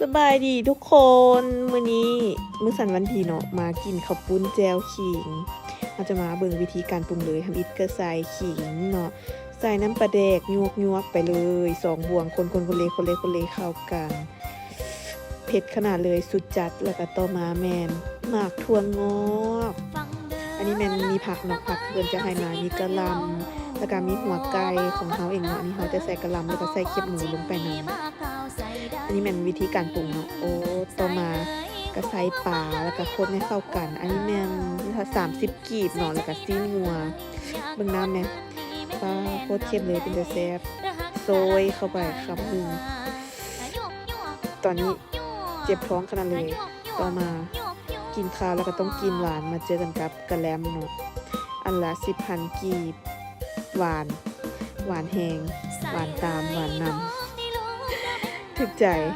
สบายดีทุกคนมื้อนี้มื้อสันวันดีเนาะมากินข้าวปุ้นแจ่วขิงเราจะมาเบิ่งวิธีการปรุงเลยทำอิฐก็ใส่ขิงเนาะใส่น้ำปลาแดกยวกๆไปเลย2บวงคนเลยเข้ากันเผ็ดขนาดเลยสุดจัดแล้วก็ต่อมาแมนหมากถั่วงอกอันนี้แมนมีผักเนาะผักเพิ่นจะให้มามีกะหล่ำแล้วก็มีหัวไก่ของเฮาเองเนาะอันนี้เฮาจะใส่กะหล่ำแล้วก็ใส่เขียบหมูลงไปนำอันนี้แม่นวิธีการปรุงเนาะโอ้ต่อมาก็ใส่ปลาแล้วก็คนให้เข้ากันอันนี้แม่น30กีบเนาะแล้วก็ซีนงัวเบิ่งน้ำแม่ปลาโคตรเค็มเลยเป็นแต่แซ่บโซยเข้าไปคำนึงตอนนี้เจ็บท้องขนาดเลยต่อมากินข้าวแล้วก็ต้องกินหวานมาเจอกันกับกะแลมเนาะอันละ10,000กีบหวานแหงหวานตามหวานนำถึกใจ